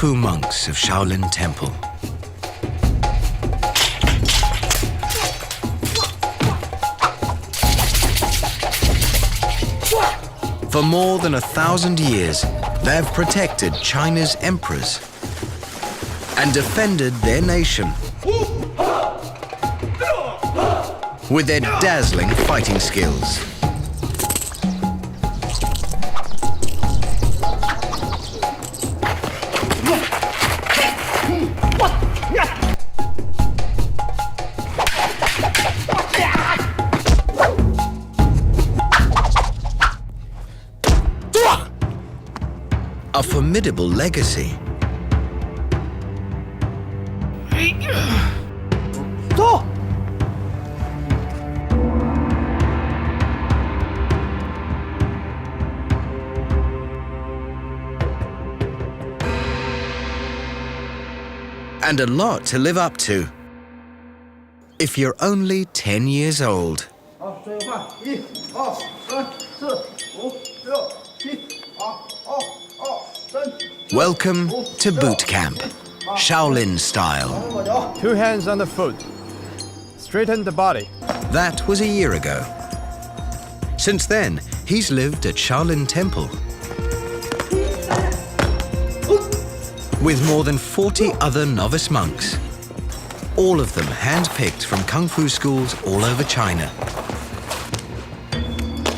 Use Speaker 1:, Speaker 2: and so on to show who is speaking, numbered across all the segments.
Speaker 1: Fu monks of Shaolin Temple. For more than 1,000 years, they've protected China's emperors and defended their nation with their dazzling fighting skills. A formidable legacy. And a lot to live up to if you're only 10 years old. Welcome to boot camp, Shaolin style.
Speaker 2: 2 hands on the foot. Straighten the body.
Speaker 1: That was a year ago. Since then, he's lived at Shaolin Temple with more than 40 other novice monks, all of them hand-picked from kung fu schools all over China.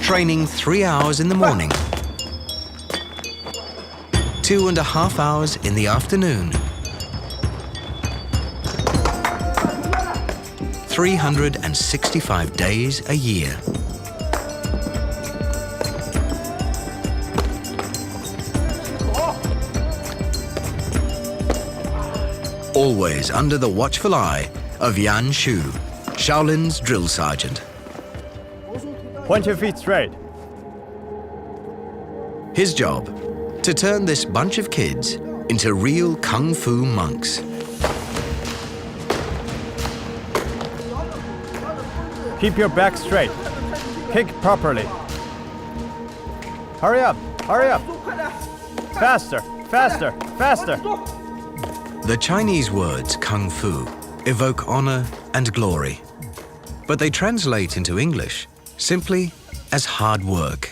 Speaker 1: Training 3 hours in the morning, 2.5 hours in the afternoon, 365 days a year. Always under the watchful eye of Yan Shu, Shaolin's drill sergeant.
Speaker 2: Point your feet straight.
Speaker 1: His job, to turn this bunch of kids into real kung fu monks.
Speaker 2: Keep your back straight. Kick properly. Hurry up, hurry up. Faster, faster, faster.
Speaker 1: The Chinese words kung fu evoke honor and glory, but they translate into English simply as hard work.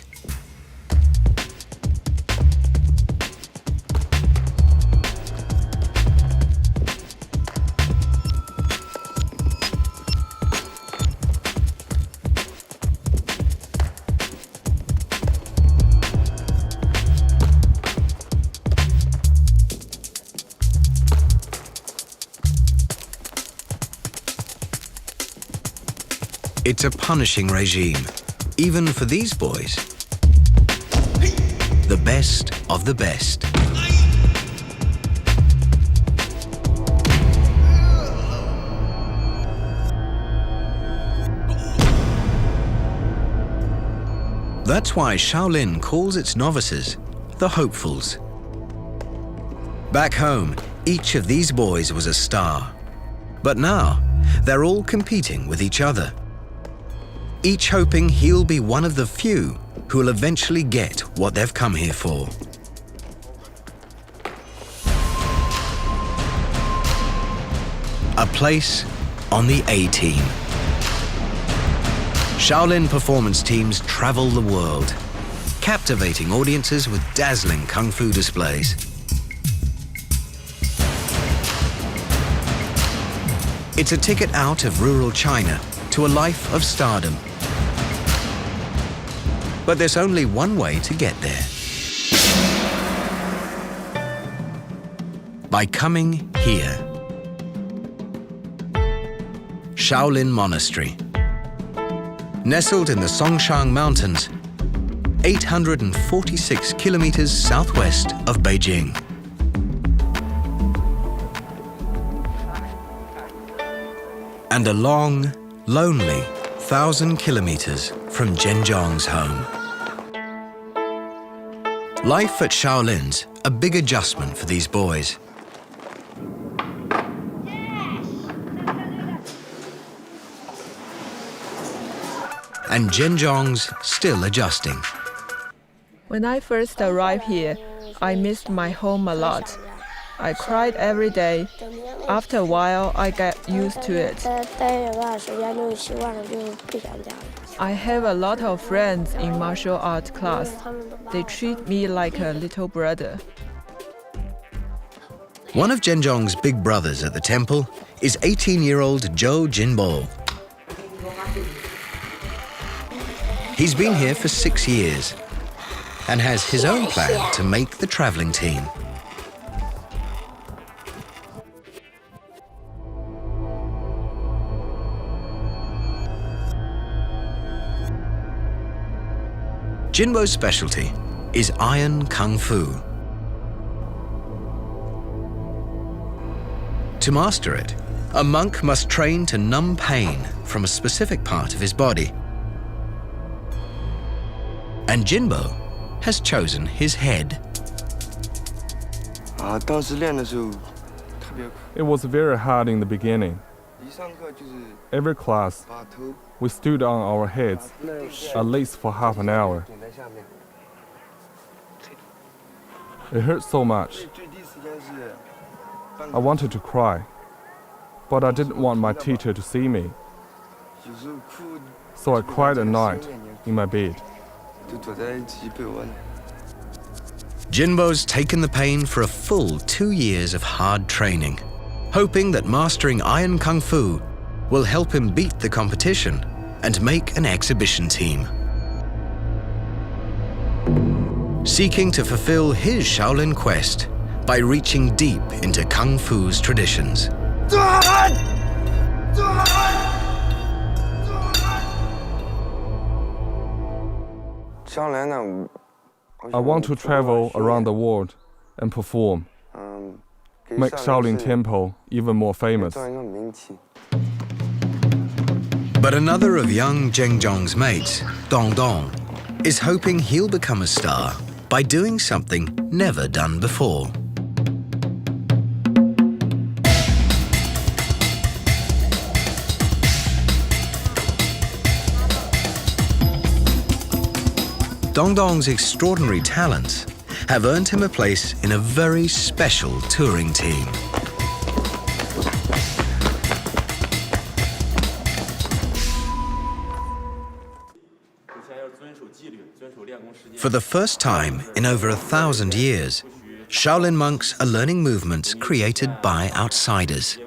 Speaker 1: It's a punishing regime, even for these boys. The best of the best. That's why Shaolin calls its novices the hopefuls. Back home, each of these boys was a star. But now, they're all competing with each other, each hoping he'll be one of the few who will eventually get what they've come here for. A place on the A-Team. Shaolin performance teams travel the world, captivating audiences with dazzling kung fu displays. It's a ticket out of rural China to a life of stardom. But there's only one way to get there. By coming here. Shaolin Monastery. Nestled in the Songshan Mountains, 846 kilometers southwest of Beijing. And a long, lonely 1,000 kilometers from Zhenjiang's home. Life at Shaolin's a big adjustment for these boys. And Zhenjiang's still adjusting.
Speaker 3: When I first arrived here, I missed my home a lot. I cried every day. After a while, I got used to it. I have a lot of friends in martial art class. They treat me like a little brother.
Speaker 1: One of Zhenjiang's big brothers at the temple is 18-year-old Zhou Jinbo. He's been here for 6 years and has his own plan to make the traveling team. Jinbo's specialty is Iron Kung Fu. To master it, a monk must train to numb pain from a specific part of his body. And Jinbo has chosen his head.
Speaker 4: It was very hard in the beginning. Every class, we stood on our heads at least for half an hour. It hurt so much. I wanted to cry, but I didn't want my teacher to see me. So I cried at night in my bed.
Speaker 1: Jinbo's taken the pain for a full 2 years of hard training, hoping that mastering Iron Kung Fu will help him beat the competition and make an exhibition team. Seeking to fulfill his Shaolin quest by reaching deep into Kung Fu's traditions.
Speaker 4: I want to travel around the world and perform, make Shaolin Temple even more famous.
Speaker 1: But another of young Zhenjiang's mates, Dong Dong, is hoping he'll become a star by doing something never done before. Dong Dong's extraordinary talents have earned him a place in a very special touring team. For the first time in over 1,000 years, Shaolin monks are learning movements created by outsiders.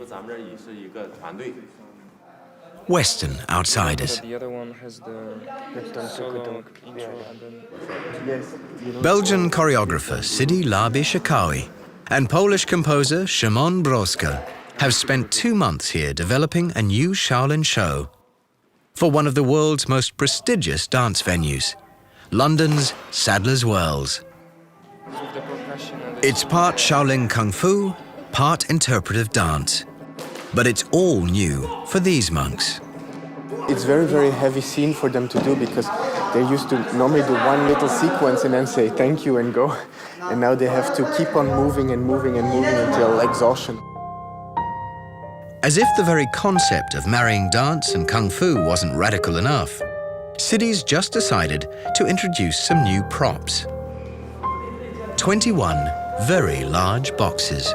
Speaker 1: Western outsiders.
Speaker 5: The other one has the solo intro and then...
Speaker 1: Belgian choreographer Sidi Labi-Shakawi and Polish composer Szymon Broska have spent 2 months here developing a new Shaolin show for one of the world's most prestigious dance venues, London's Sadler's Wells. It's part Shaolin Kung Fu, part interpretive dance. But it's all new for these monks.
Speaker 6: It's very, very heavy scene for them to do because they used to normally do one little sequence and then say thank you and go. And now they have to keep on moving and moving and moving until exhaustion.
Speaker 1: As if the very concept of marrying dance and Kung Fu wasn't radical enough, Sidi's just decided to introduce some new props. 21 very large boxes.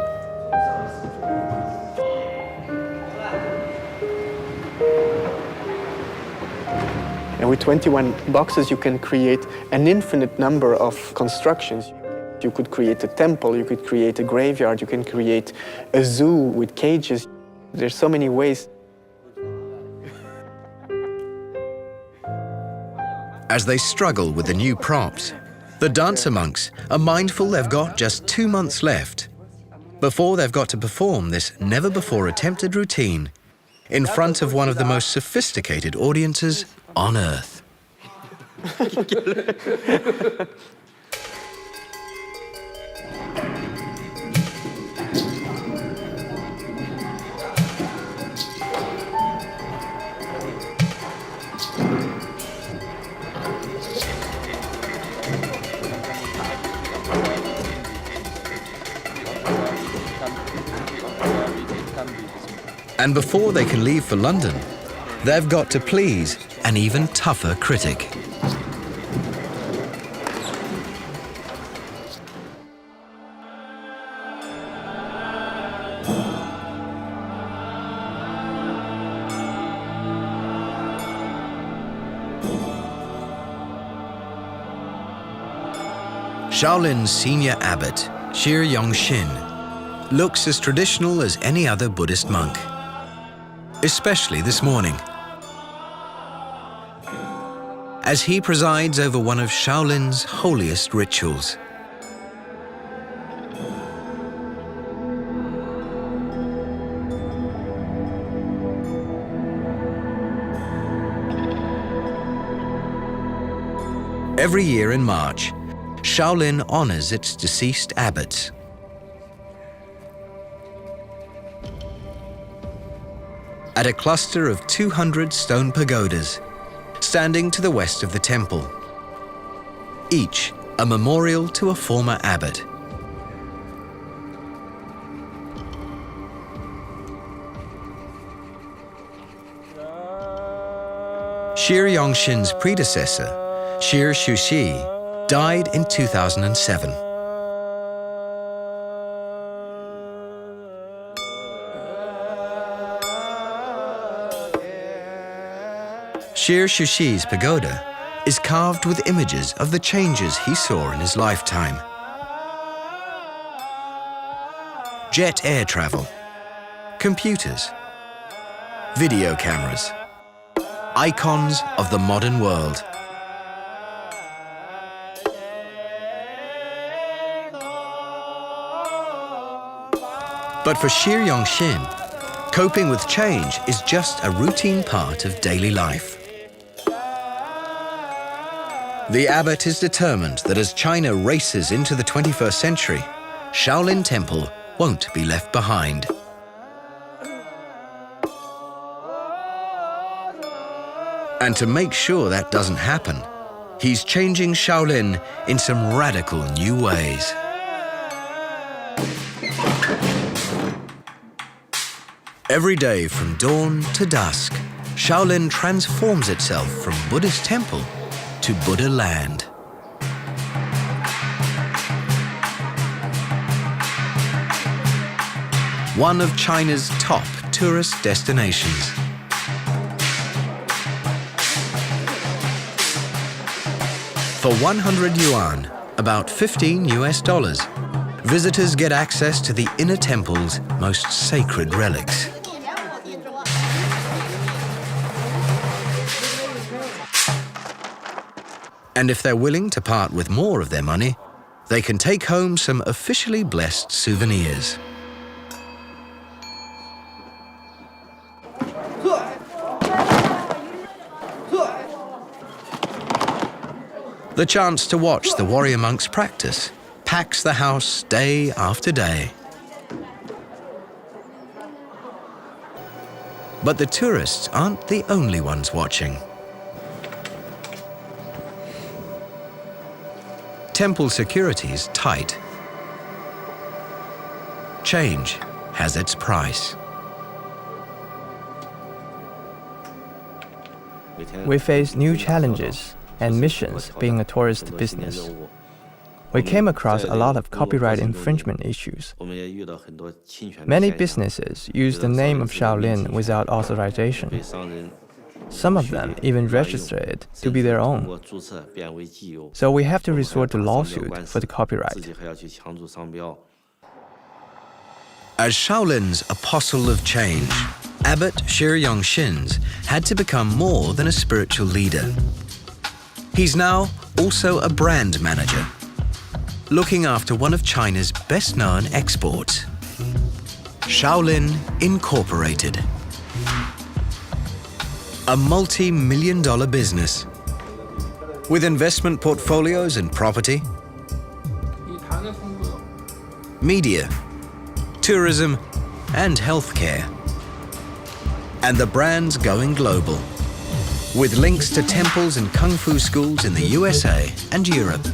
Speaker 6: And with 21 boxes, you can create an infinite number of constructions. You could create a temple, you could create a graveyard, you can create a zoo with cages. There's so many ways.
Speaker 1: As they struggle with the new props, the dancer monks are mindful they've got just 2 months left before they've got to perform this never-before-attempted routine in front of one of the most sophisticated audiences on Earth. And before they can leave for London, they've got to please an even tougher critic. Shaolin's senior abbot, Shi Yongxin, looks as traditional as any other Buddhist monk, especially this morning, as he presides over one of Shaolin's holiest rituals. Every year in March, Shaolin honors its deceased abbots. At a cluster of 200 stone pagodas, standing to the west of the temple, each a memorial to a former abbot. Shi Yongxin's predecessor, Shi Shuxi, died in 2007. Shi Shuxi's pagoda is carved with images of the changes he saw in his lifetime. Jet air travel, computers, video cameras, icons of the modern world. But for Shi Yongxin, coping with change is just a routine part of daily life. The abbot is determined that as China races into the 21st century, Shaolin Temple won't be left behind. And to make sure that doesn't happen, he's changing Shaolin in some radical new ways. Every day from dawn to dusk, Shaolin transforms itself from Buddhist temple to Buddha land. One of China's top tourist destinations. For 100 yuan, about 15 US dollars, visitors get access to the inner temple's most sacred relics. And if they're willing to part with more of their money, they can take home some officially blessed souvenirs. The chance to watch the warrior monks practice packs the house day after day. But the tourists aren't the only ones watching. Temple security's tight. Change has its price.
Speaker 7: We face new challenges and missions being a tourist business. We came across a lot of copyright infringement issues. Many businesses use the name of Shaolin without authorization. Some of them even register it to be their own. So we have to resort to lawsuit for the copyright.
Speaker 1: As Shaolin's apostle of change, Abbot Shi Yongxin had to become more than a spiritual leader. He's now also a brand manager, looking after one of China's best-known exports, Shaolin Incorporated. A multi-million-dollar business with investment portfolios in property, media, tourism, and healthcare. And the brand's going global, with links to temples and kung fu schools in the USA and Europe.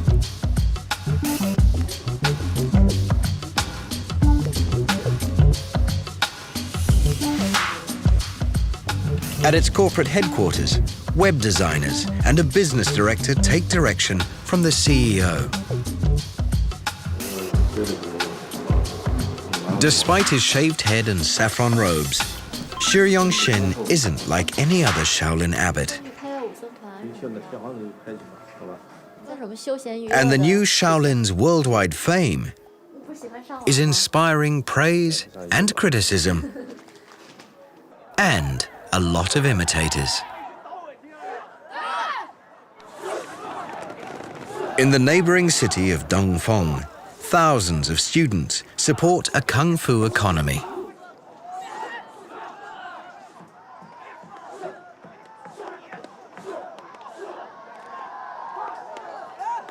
Speaker 1: At its corporate headquarters, web designers and a business director take direction from the CEO. Despite his shaved head and saffron robes, Shi Yongxin isn't like any other Shaolin abbot. And the new Shaolin's worldwide fame is inspiring praise and criticism and a lot of imitators. In the neighboring city of Dongfeng, thousands of students support a kung fu economy.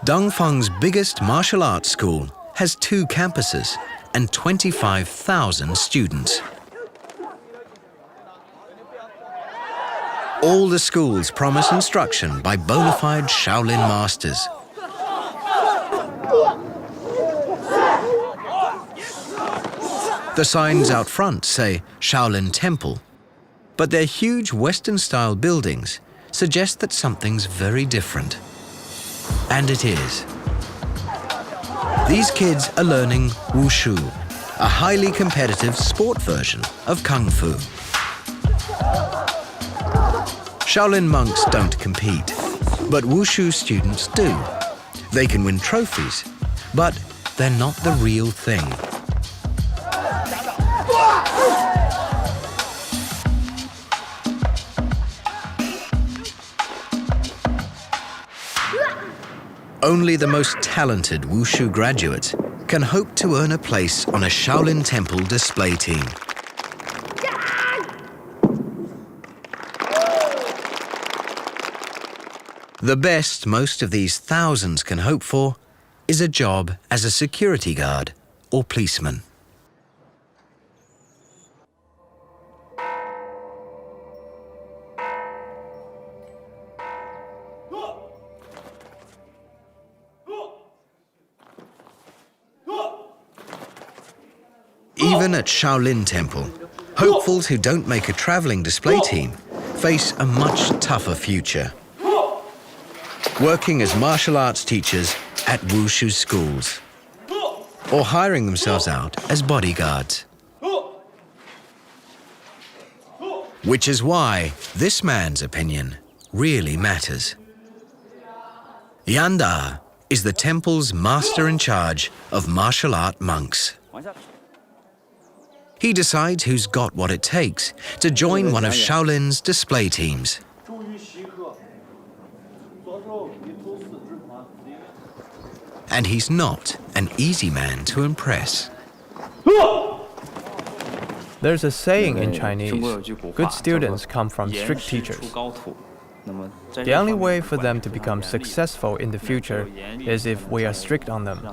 Speaker 1: Dongfeng's biggest martial arts school has 2 campuses and 25,000 students. All the schools promise instruction by bona fide Shaolin masters. The signs out front say Shaolin Temple, but their huge Western-style buildings suggest that something's very different. And it is. These kids are learning wushu, a highly competitive sport version of kung fu. Shaolin monks don't compete, but wushu students do. They can win trophies, but they're not the real thing. Only the most talented wushu graduates can hope to earn a place on a Shaolin Temple display team. The best most of these thousands can hope for is a job as a security guard or policeman. Even at Shaolin Temple, hopefuls who don't make a traveling display team face a much tougher future. Working as martial arts teachers at wushu schools, or hiring themselves out as bodyguards. Which is why this man's opinion really matters. Yanda is the temple's master in charge of martial art monks. He decides who's got what it takes to join one of Shaolin's display teams. And he's not an easy man to impress.
Speaker 7: There's a saying in Chinese, good students come from strict teachers. The only way for them to become successful in the future is if we are strict on them.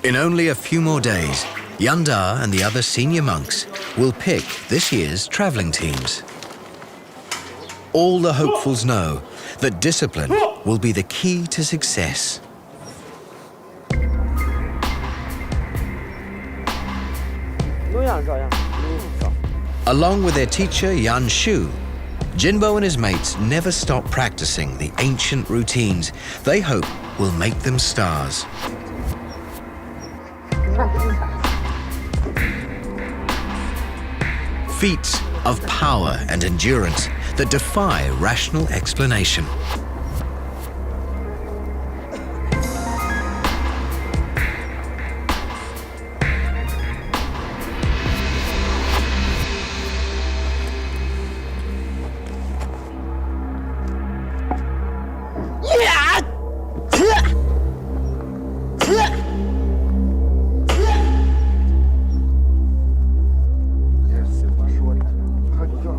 Speaker 1: In only a few more days, Yanda and the other senior monks will pick this year's traveling teams. All the hopefuls know that discipline will be the key to success. Along with their teacher Yan Shu, Jinbo and his mates never stop practicing the ancient routines they hope will make them stars. Feats of power and endurance that defy rational explanation.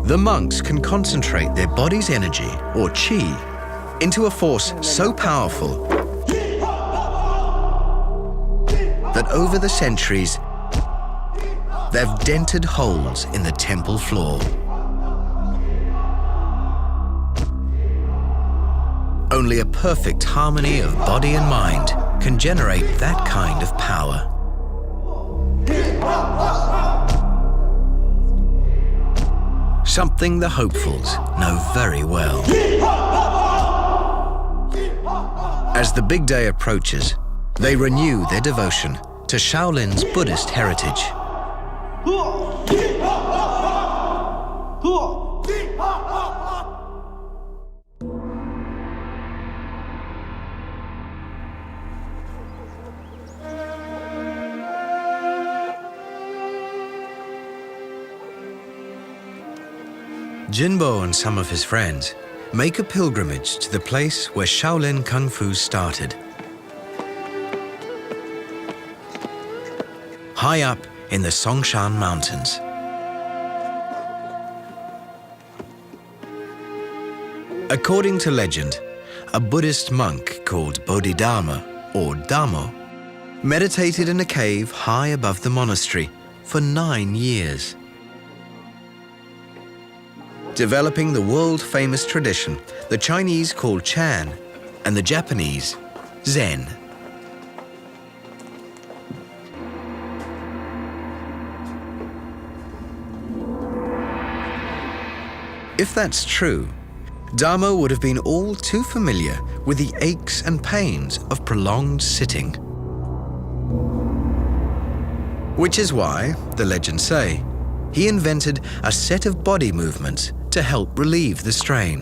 Speaker 1: The monks can concentrate their body's energy, or qi, into a force so powerful that over the centuries, they've dented holes in the temple floor. Only a perfect harmony of body and mind can generate that kind of power. Something the hopefuls know very well. As the big day approaches, they renew their devotion to Shaolin's Buddhist heritage. Jinbo and some of his friends make a pilgrimage to the place where Shaolin Kung Fu started. High up in the Songshan Mountains. According to legend, a Buddhist monk called Bodhidharma, or Damo, meditated in a cave high above the monastery for 9 years, developing the world-famous tradition the Chinese call Chan and the Japanese Zen. If that's true, Damo would have been all too familiar with the aches and pains of prolonged sitting. Which is why, the legends say, he invented a set of body movements to help relieve the strain.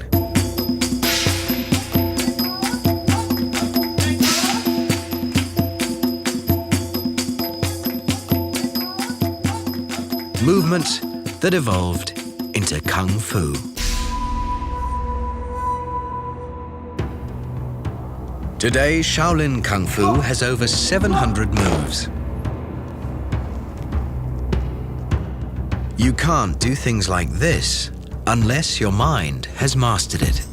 Speaker 1: Movements that evolved into Kung Fu. Today, Shaolin Kung Fu has over 700 moves. You can't do things like this unless your mind has mastered it.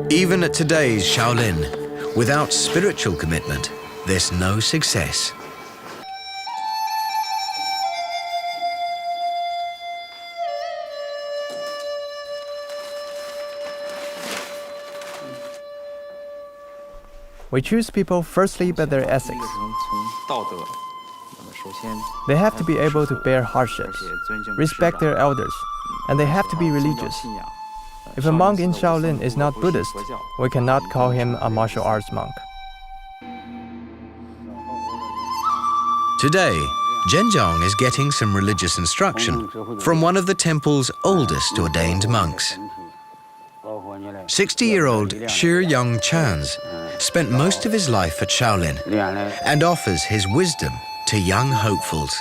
Speaker 1: Even at today's Shaolin, without spiritual commitment, there's no success.
Speaker 7: We choose people firstly by their ethics. They have to be able to bear hardships, respect their elders, and they have to be religious. If a monk in Shaolin is not Buddhist, we cannot call him a martial arts monk.
Speaker 1: Today, Zhenjiang is getting some religious instruction from one of the temple's oldest ordained monks. 60-year-old Shi Young Chans spent most of his life at Shaolin and offers his wisdom to young hopefuls.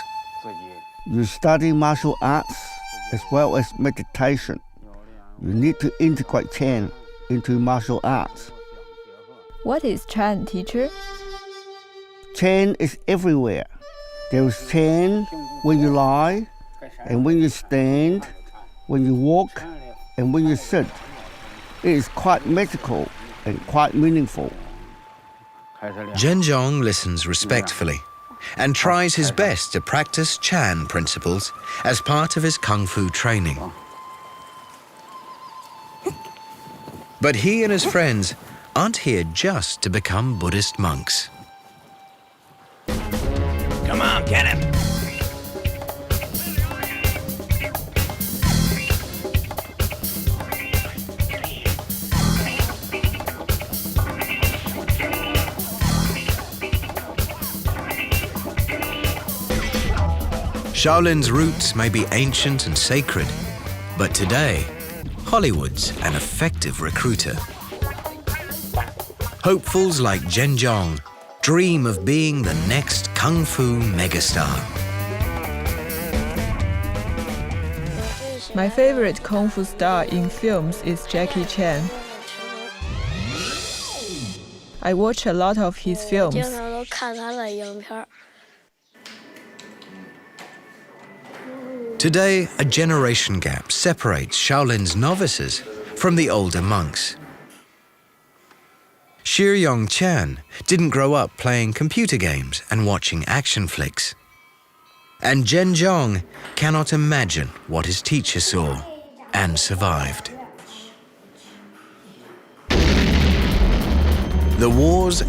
Speaker 8: You study martial arts as well as meditation. You need to integrate Chan into martial arts.
Speaker 3: What is Chan, teacher?
Speaker 8: Chan is everywhere. There is Chan when you lie, and when you stand, when you walk, and when you sit. It is quite magical and quite meaningful.
Speaker 1: Zhenjiang listens respectfully and tries his best to practice Chan principles as part of his Kung Fu training. But he and his friends aren't here just to become Buddhist monks.
Speaker 2: Come on, get him!
Speaker 1: Shaolin's roots may be ancient and sacred, but today, Hollywood's an effective recruiter. Hopefuls like Zhenjiang dream of being the next Kung Fu megastar.
Speaker 3: My favorite Kung Fu star in films is Jackie Chan. I watch a lot of his films.
Speaker 9: 经常都看他的影片儿。
Speaker 1: Today, a generation gap separates Shaolin's novices from the older monks. Shi Young Chan didn't grow up playing computer games and watching action flicks. And Zhenjiang cannot imagine what his teacher saw and survived. The wars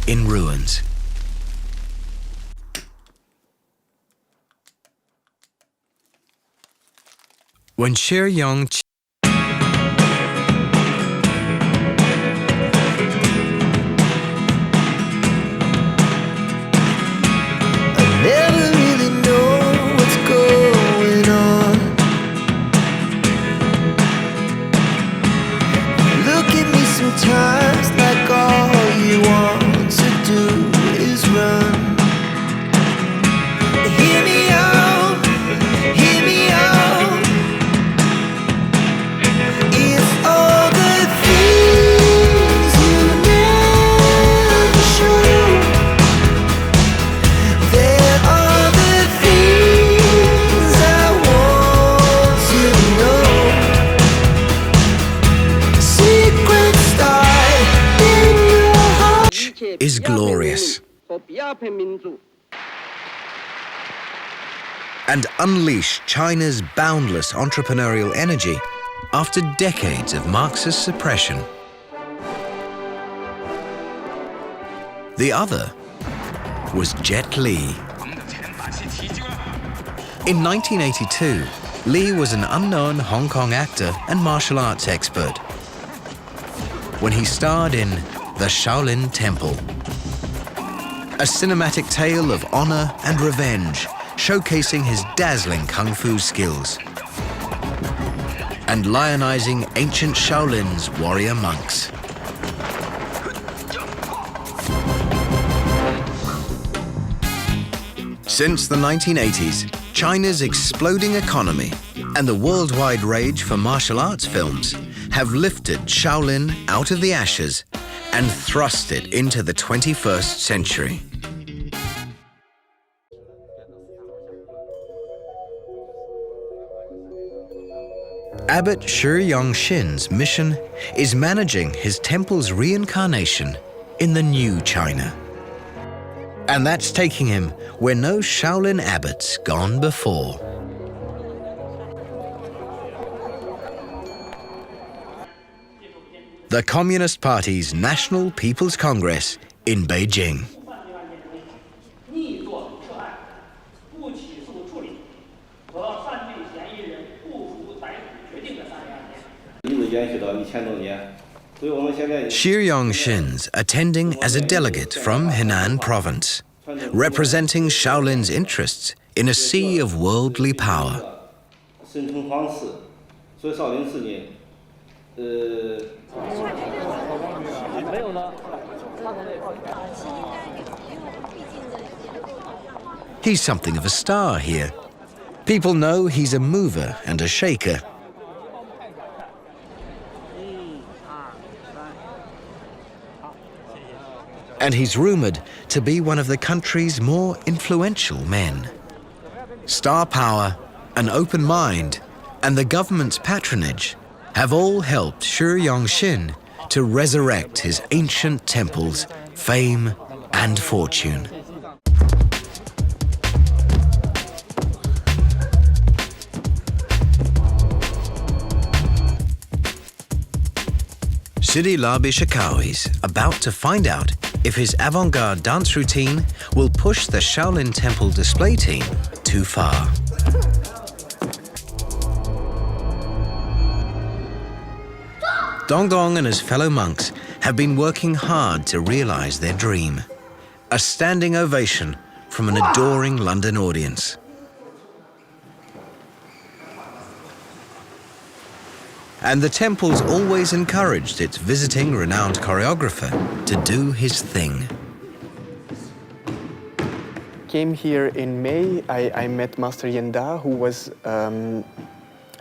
Speaker 1: in ruins. When Shi Yong
Speaker 10: Never really know what's going on. Look at me sometimes like all you want to do is run. Hear me out, hear me out. It's all the things you never show. There are the things I want to know. Secrets die in your heart.
Speaker 1: is glorious and unleash China's boundless entrepreneurial energy after decades of Marxist suppression. The other was Jet Li. In 1982, Li was an unknown Hong Kong actor and martial arts expert when he starred in The Shaolin Temple, a cinematic tale of honor and revenge, showcasing his dazzling kung fu skills and lionizing ancient Shaolin's warrior monks. Since the 1980s, China's exploding economy and the worldwide rage for martial arts films have lifted Shaolin out of the ashes and thrust it into the 21st century. Abbot Shi Yong Shin's mission is managing his temple's reincarnation in the new China. And that's taking him where no Shaolin abbot's gone before. The Communist Party's National People's Congress in Beijing. Shi Yong Shin's attending as a delegate from Henan province, representing Shaolin's interests in a sea of worldly power. He's something of a star here. People know he's a mover and a shaker. And he's rumored to be one of the country's more influential men. Star power, an open mind, and the government's patronage have all helped Shi Yong Shin to resurrect his ancient temple's fame and fortune. Sidi Labi Shakao is about to find out if his avant-garde dance routine will push the Shaolin Temple display team too far. Dong Dong and his fellow monks have been working hard to realize their dream. A standing ovation from an adoring London audience. And the temple's always encouraged its visiting renowned choreographer to do his thing.
Speaker 6: Came here in May, I met Master Yenda, who was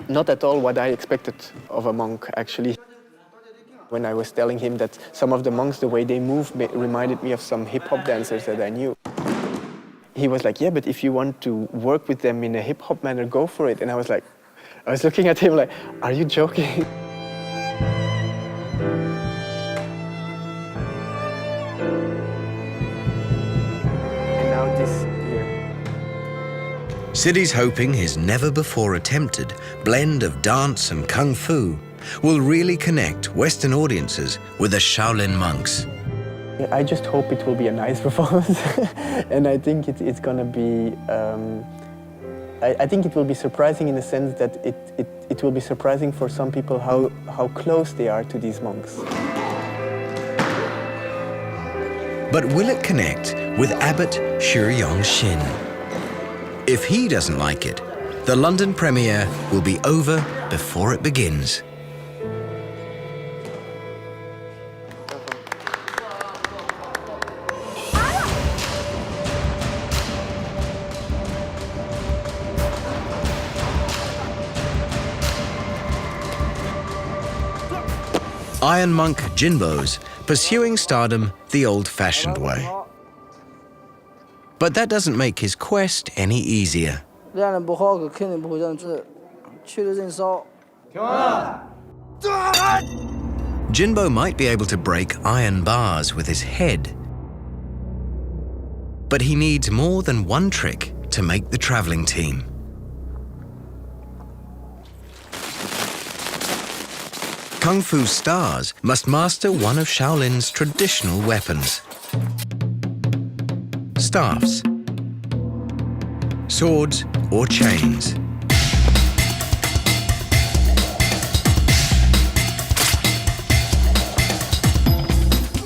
Speaker 6: not at all what I expected of a monk, actually. When I was telling him that some of the monks, the way they move, reminded me of some hip-hop dancers that I knew. He was like, yeah, but if you want to work with them in a hip-hop manner, go for it. And I was looking at him like, are you joking? And now this here.
Speaker 1: Sidi's hoping his never-before-attempted blend of dance and kung fu will really connect Western audiences with the Shaolin monks
Speaker 6: I just hope it will be a nice performance, and I think it's gonna be. I think it will be surprising in the sense that it will be surprising for some people how close they are to these monks.
Speaker 1: But will it connect with Abbot Shuriyong Shin? If he doesn't like it, the London premiere will be over before it begins. Iron monk Jinbo's pursuing stardom the old-fashioned way. But that doesn't make his quest any easier. Jinbo might be able to break iron bars with his head, but he needs more than one trick to make the traveling team. Kung Fu stars must master one of Shaolin's traditional weapons. Staffs, swords or chains.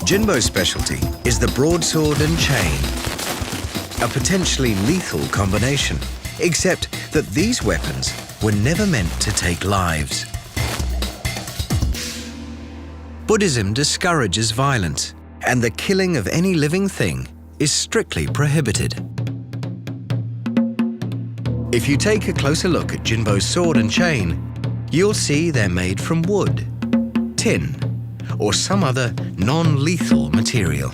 Speaker 1: Jinbo's specialty is the broadsword and chain, a potentially lethal combination, except that these weapons were never meant to take lives. Buddhism discourages violence, and the killing of any living thing is strictly prohibited. If you take a closer look at Jinbo's sword and chain, you'll see they're made from wood, tin, or some other non-lethal material.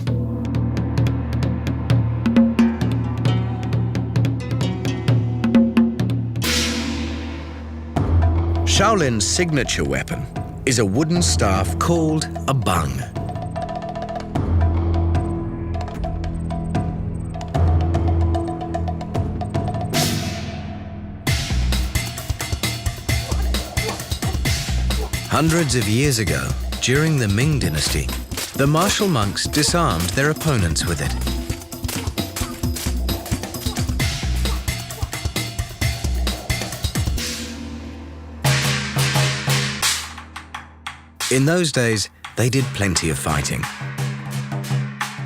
Speaker 1: Shaolin's signature weapon is a wooden staff called a bung. Hundreds of years ago, during the Ming Dynasty, the martial monks disarmed their opponents with it. In those days, they did plenty of fighting,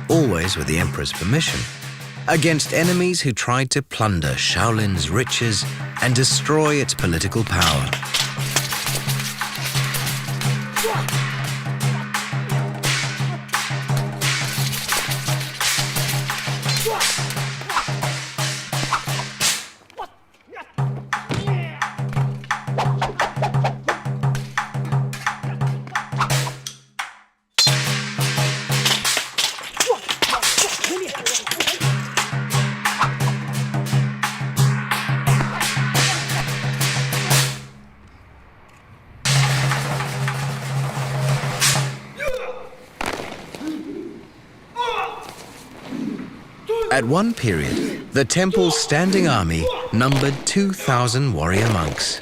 Speaker 1: always with the emperor's permission, against enemies who tried to plunder Shaolin's riches and destroy its political power. At one period, the temple's standing army numbered 2,000 warrior monks.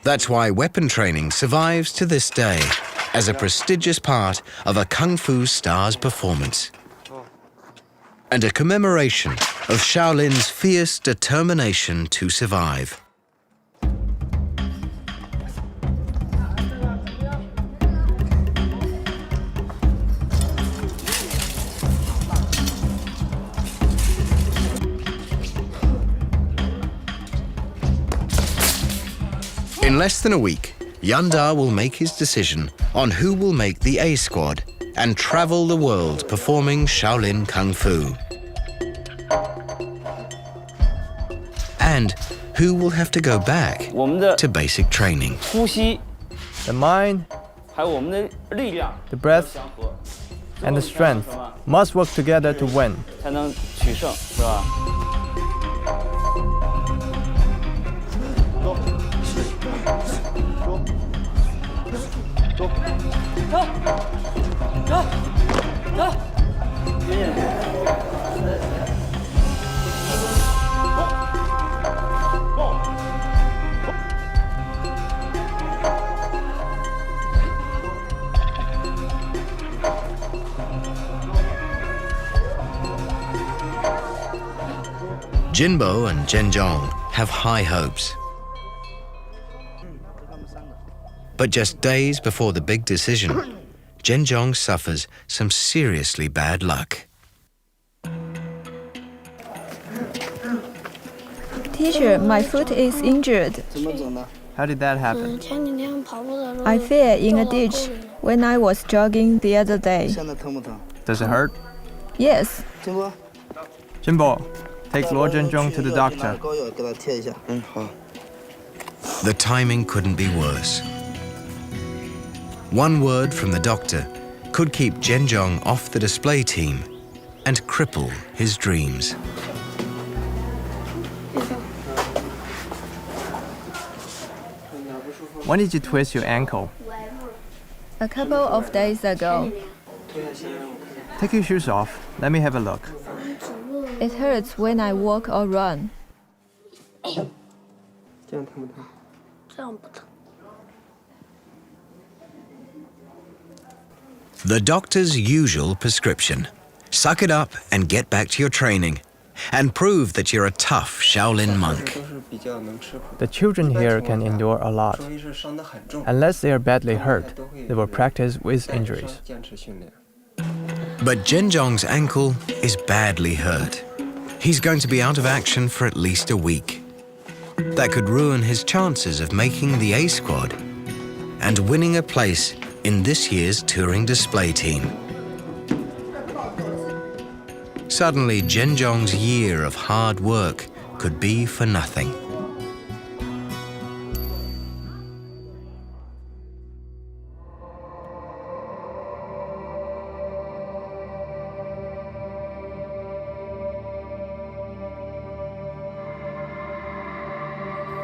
Speaker 1: That's why weapon training survives to this day as a prestigious part of a Kung Fu star's performance, and a commemoration of Shaolin's fierce determination to survive. In less than a week, Yanda will make his decision on who will make the A squad and travel the world performing Shaolin Kung Fu. And who will have to go back to basic training.
Speaker 7: The mind, the breath, and the strength must work together to win.
Speaker 1: Jinbo and Zhenjiang have high hopes. But just days before the big decision, Zhenjiang suffers some seriously bad luck.
Speaker 3: Teacher, my foot is injured.
Speaker 7: How did that happen?
Speaker 3: I fell in a ditch when I was jogging the other day.
Speaker 7: Does it hurt?
Speaker 3: Yes.
Speaker 7: Jinbo, take Luo Zhenjiang to the doctor.
Speaker 1: The timing couldn't be worse. One word from the doctor could keep Zhenjiang off the display team and cripple his dreams.
Speaker 7: When did you twist your ankle?
Speaker 3: A couple of days ago.
Speaker 7: Take your shoes off. Let me have a look.
Speaker 3: It hurts when I walk or run.
Speaker 1: The doctor's usual prescription. Suck it up and get back to your training. And prove that you're a tough Shaolin monk.
Speaker 7: The children here can endure a lot. Unless they are badly hurt, they will practice with injuries.
Speaker 1: But Zhenjiang's ankle is badly hurt. He's going to be out of action for at least a week. That could ruin his chances of making the A squad and winning a place in this year's touring display team. Suddenly, Zhenjiang's year of hard work could be for nothing.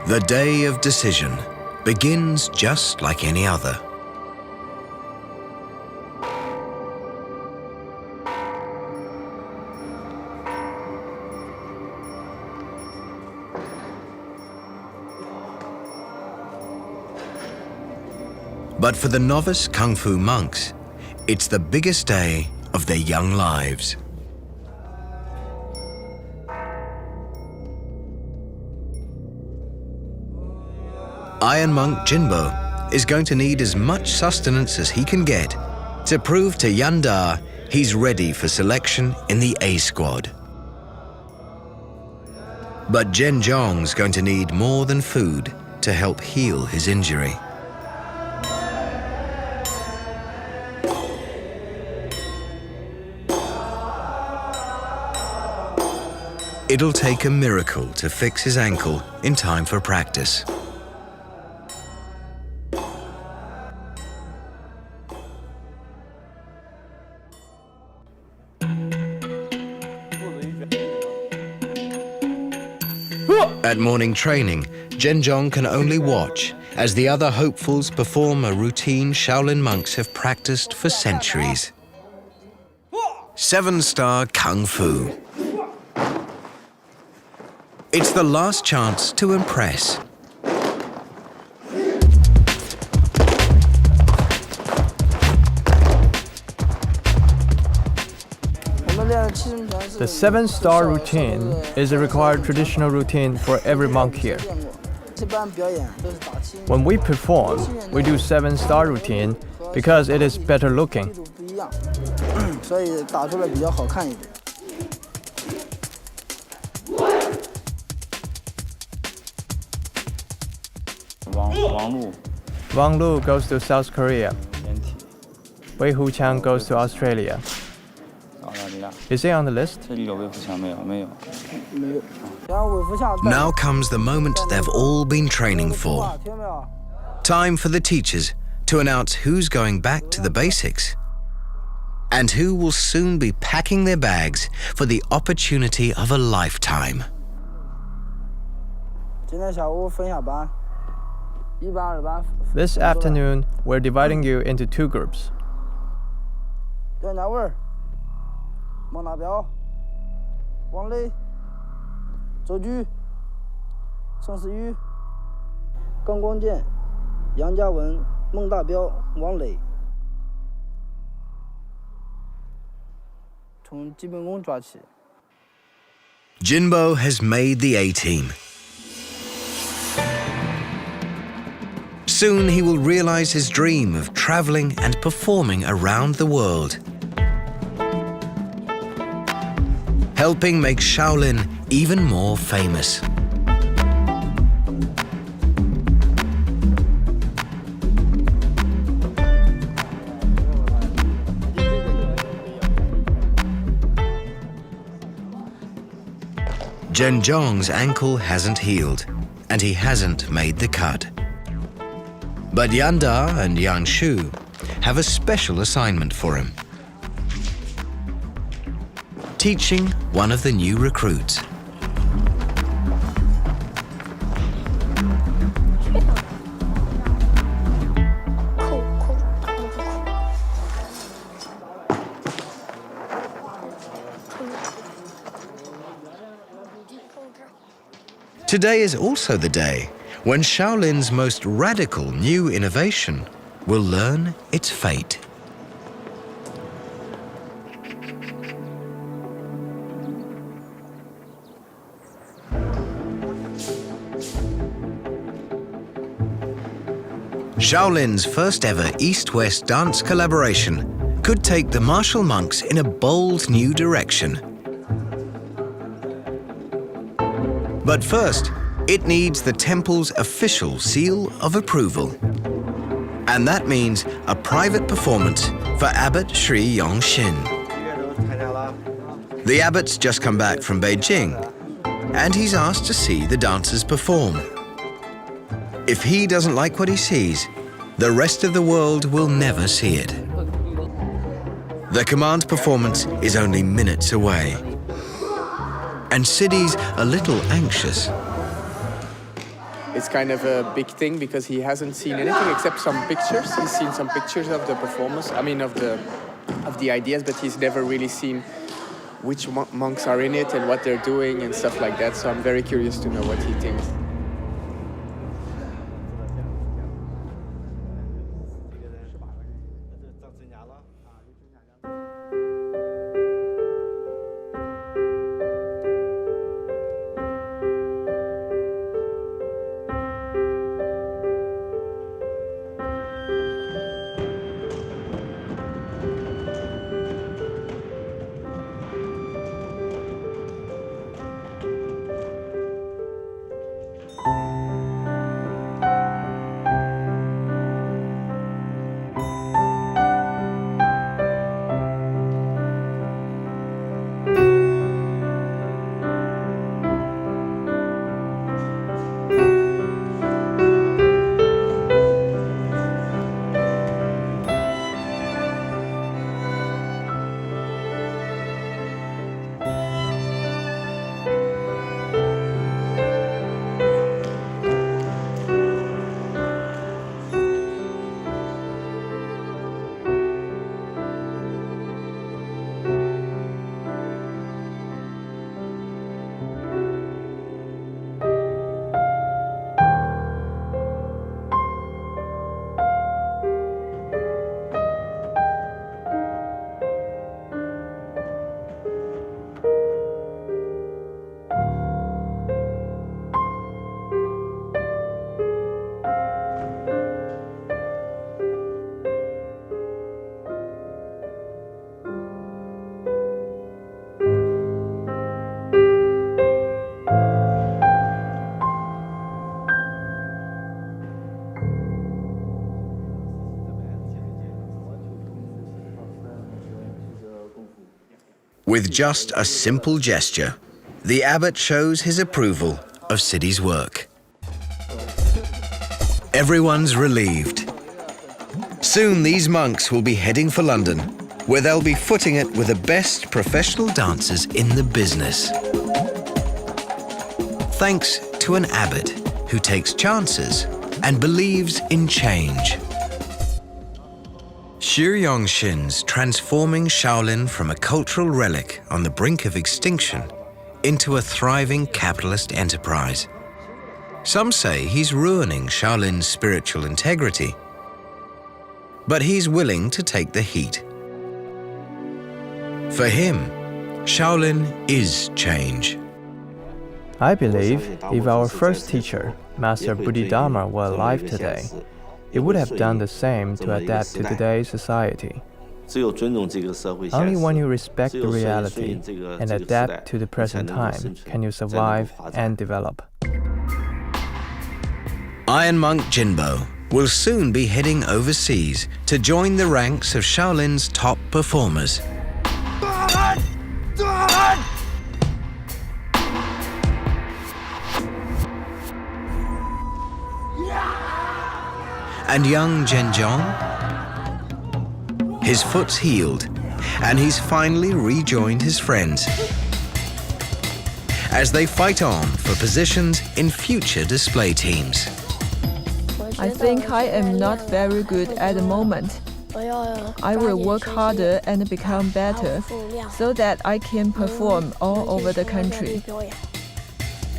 Speaker 1: The day of decision begins just like any other. But for the novice Kung Fu monks, it's the biggest day of their young lives. Iron Monk Jinbo is going to need as much sustenance as he can get to prove to Yanda he's ready for selection in the A squad. But Zhenjiang's going to need more than food to help heal his injury. It'll take a miracle to fix his ankle in time for practice. At morning training, Zhenjiang can only watch as the other hopefuls perform a routine Shaolin monks have practiced for centuries. 7-star Kung Fu. It's the last chance to impress.
Speaker 7: The 7-star routine is a required traditional routine for every monk here. When we perform, we do 7-star routine because it is better looking. Wang Lu goes to South Korea. Wei Huqiang goes to Australia. Is he on the list?
Speaker 1: Now comes the moment they've all been training for. Time for the teachers to announce who's going back to the basics and who will soon be packing their bags for the opportunity of a lifetime.
Speaker 7: This afternoon, we're dividing you into 2 groups.
Speaker 1: Jinbo has made the A-team. Soon he will realize his dream of traveling and performing around the world, helping make Shaolin even more famous. Zhenzhong's ankle hasn't healed, and he hasn't made the cut. But Yanda and Yangshu have a special assignment for him: teaching one of the new recruits. Today is also the day when Shaolin's most radical new innovation will learn its fate. Shaolin's first ever East-West dance collaboration could take the martial monks in a bold new direction. But first, it needs the temple's official seal of approval. And that means a private performance for Abbot Sri Yongxin. The abbot's just come back from Beijing, and he's asked to see the dancers perform. If he doesn't like what he sees, the rest of the world will never see it. The command performance is only minutes away, and Sidi's a little anxious.
Speaker 6: It's kind of a big thing because he hasn't seen anything except some pictures. He's seen some pictures of the performance, of the ideas, but he's never really seen which monks are in it and what they're doing and stuff like that. So I'm very curious to know what he thinks.
Speaker 1: With just a simple gesture, the abbot shows his approval of Sidi's work. Everyone's relieved. Soon these monks will be heading for London, where they'll be footing it with the best professional dancers in the business. Thanks to an abbot who takes chances and believes in change. Shi Yongxin's transforming Shaolin from a cultural relic on the brink of extinction into a thriving capitalist enterprise. Some say he's ruining Shaolin's spiritual integrity, but he's willing to take the heat. For him, Shaolin is change,
Speaker 7: I believe if our first teacher, Master Bodhidharma, were alive today, he would have done the same to adapt to today's society. Only when you respect the reality and adapt to the present time can you survive and develop.
Speaker 1: Iron Monk Jinbo will soon be heading overseas to join the ranks of Shaolin's top performers. And young Zhenjiang? His foot's healed, and he's finally rejoined his friends as they fight on for positions in future display teams.
Speaker 3: I think I am not very good at the moment. I will work harder and become better so that I can perform all over the country.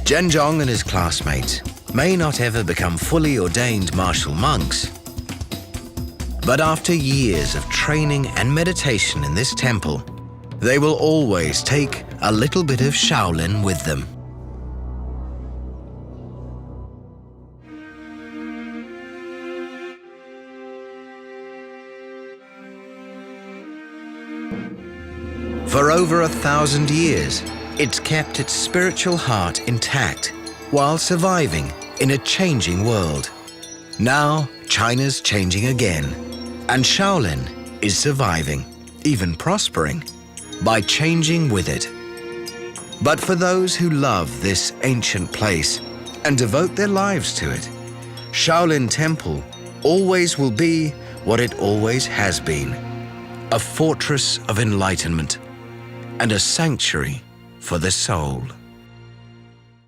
Speaker 1: Zhenjiang and his classmates may not ever become fully ordained martial monks, but after years of training and meditation in this temple, they will always take a little bit of Shaolin with them. For over 1,000 years, it's kept its spiritual heart intact while surviving in a changing world. Now, China's changing again, and Shaolin is surviving, even prospering, by changing with it. But for those who love this ancient place and devote their lives to it, Shaolin Temple always will be what it always has been, a fortress of enlightenment and a sanctuary for the soul.